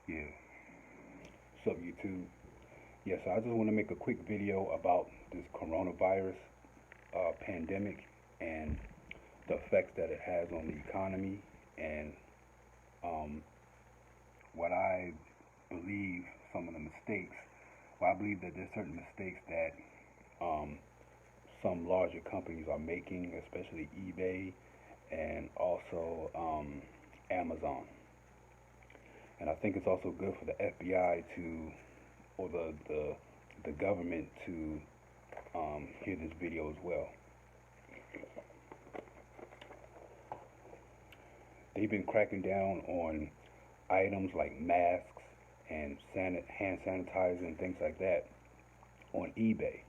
Yeah. What's up, YouTube? Yes, I just want to make a quick video about this coronavirus pandemic and the effects that it has on the economy and um, what I believe some of the mistakes. Well, I believe that there's certain mistakes that um, some larger companies are making, especially eBay and also Amazon. And I think it's also good for the FBI to, or the government to hear this video as well. They've been cracking down on items like masks and hand sanitizer and things like that on eBay,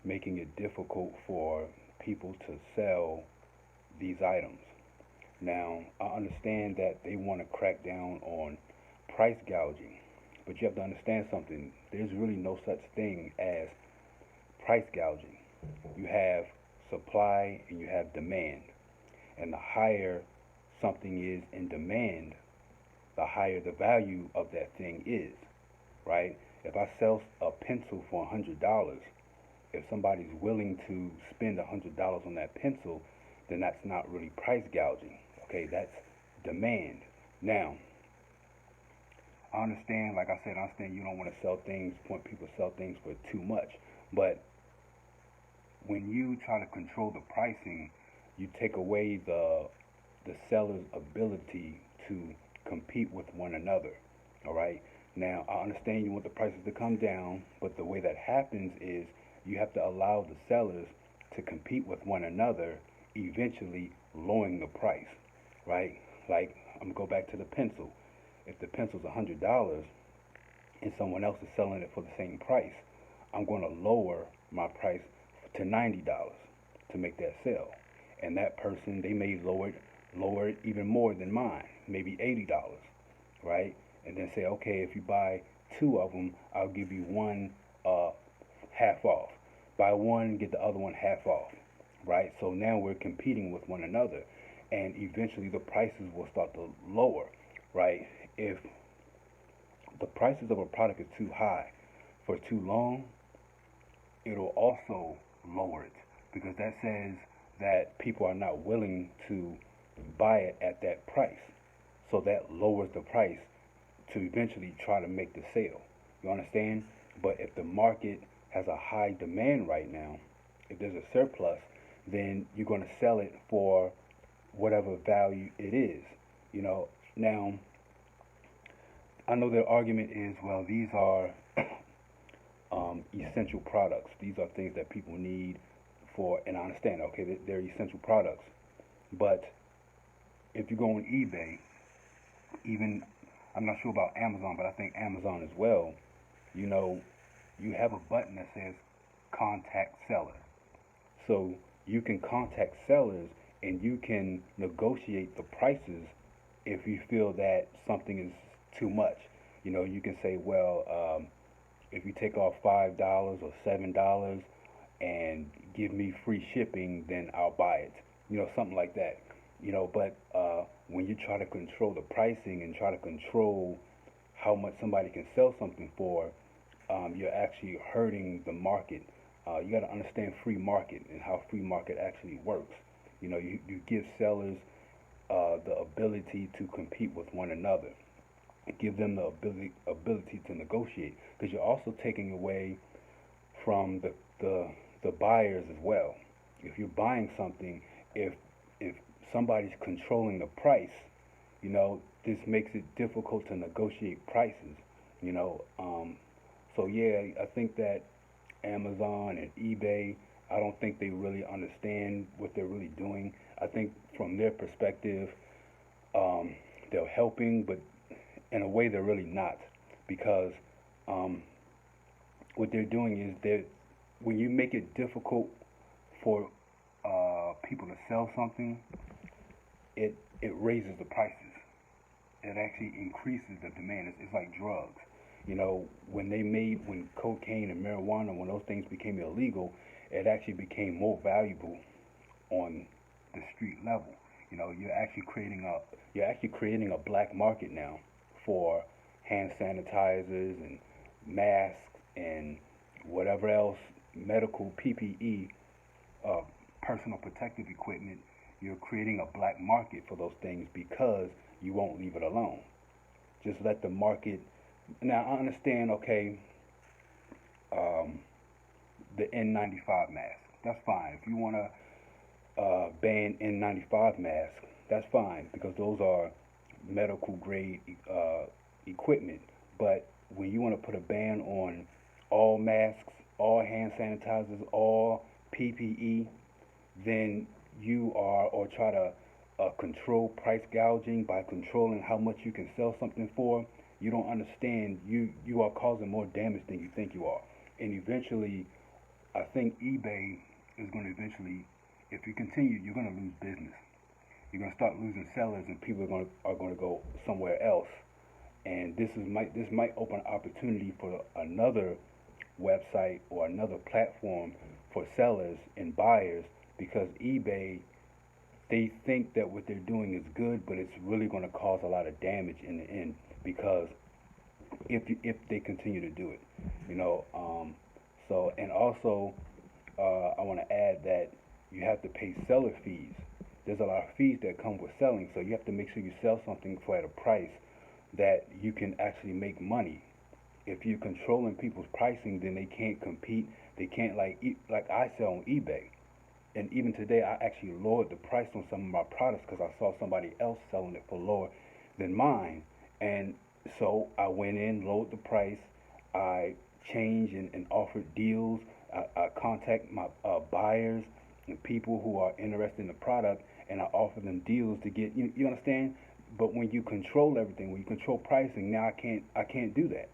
making it difficult for people to sell these items. Now, I understand that they want to crack down on price gouging, but you have to understand something. There's really no such thing as price gouging. You have supply and you have demand. And the higher something is in demand, the higher the value of that thing is, right? If I sell a pencil for $100, if somebody's willing to spend $100 on that pencil, then that's not really price gouging. Okay, that's demand. Now, I understand, like I said, I understand you don't want to sell things, want people to sell things for too much, but when you try to control the pricing, you take away the seller's ability to compete with one another. All right. Now I understand you want the prices to come down, but the way that happens is you have to allow the sellers to compete with one another, eventually lowering the price. Right. Like I'm gonna go back to the pencil. If the pencil's $100 and someone else is selling it for the same price, I'm going to lower my price to $90 to make that sale. And that person, they may lower it even more than mine, maybe $80, right? And then say, okay, if you buy two of them, I'll give you one half off. Buy one, get the other one half off, right? So now we're competing with one another, and eventually the prices will start to lower, right? If the prices of a product is too high for too long, it'll also lower it because that says that people are not willing to buy it at that price. So that lowers the price to eventually try to make the sale. You understand? But if the market has a high demand right now, if there's a surplus, then you're going to sell it for whatever value it is. You know, now I know their argument is, well, these are essential products. These are things that people need for, and I understand, okay, they're essential products. But if you go on eBay, even, I'm not sure about Amazon, but I think Amazon as well, you know, you have a button that says contact seller. So you can contact sellers and you can negotiate the prices if you feel that something is too much. You know, you can say, well, if you take off $5 or $7 and give me free shipping, then I'll buy it. You know, something like that. You know, but when you try to control the pricing and try to control how much somebody can sell something for, you're actually hurting the market. You got to understand free market and how free market actually works. You know, you give sellers the ability to compete with one another. Give them the ability to negotiate because you're also taking away from the buyers as well. If you're buying something, if somebody's controlling the price, you know, this makes it difficult to negotiate prices. You know, so yeah, I think that Amazon and eBay, I don't think they really understand what they're really doing. I think from their perspective, they're helping, but in a way they're really not, because um, what they're doing is that when you make it difficult for people to sell something, it raises the prices. It actually increases the demand. It's like drugs. You know, when cocaine and marijuana, when those things became illegal, it actually became more valuable on the street level. You know, you're actually creating a black market now for hand sanitizers and masks and whatever else, medical PPE, uh, personal protective equipment, you're creating a black market for those things because you won't leave it alone. Just let the market. Now I understand. Okay, um, the N95 mask. That's fine. If you want to ban N95 masks, that's fine because those are medical grade equipment. But when you want to put a ban on all masks, all hand sanitizers, all PPE, then you are, or try to control price gouging by controlling how much you can sell something for. You don't understand. You are causing more damage than you think you are, and eventually, I think eBay is going to eventually, if you continue, you're going to lose business. You're going to start losing sellers, and people are going to go somewhere else. And this might open an opportunity for another website or another platform for sellers and buyers because eBay, they think that what they're doing is good, but it's really going to cause a lot of damage in the end because if they continue to do it, you know. So and also, I want to add that you have to pay seller fees. There's a lot of fees that come with selling, so you have to make sure you sell something for at a price that you can actually make money. If you're controlling people's pricing, then they can't compete. They can't like I sell on eBay, and even today I actually lowered the price on some of my products because I saw somebody else selling it for lower than mine, and so I went in, lowered the price. I changed and offered deals. I contact my buyers and people who are interested in the product, and I offer them deals to get you. You understand? But when you control everything, when you control pricing, now I can't do that.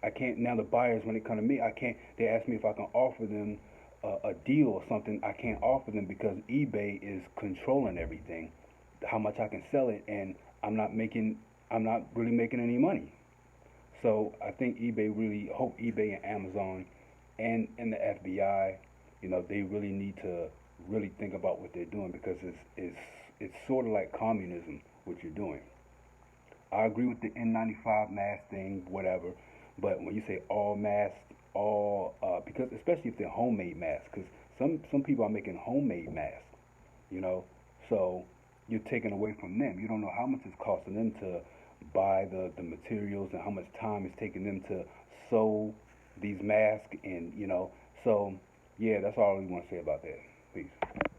I can't now the buyers when they come to me, I can't. They ask me if I can offer them a deal or something. I can't offer them because eBay is controlling everything, how much I can sell it, and I'm not making. I'm not really making any money. So I think hope eBay and Amazon and the FBI, they really need to really think about what they're doing because it's sort of like communism what you're doing. I agree with the N95 mask thing, whatever, but when you say all masks, all because especially if they're homemade masks, because some people are making homemade masks, you know, so you're taking away from them. You don't know how much it's costing them to buy the materials and how much time it's taking them to sew these masks and so yeah, that's all I really want to say about that. Peace.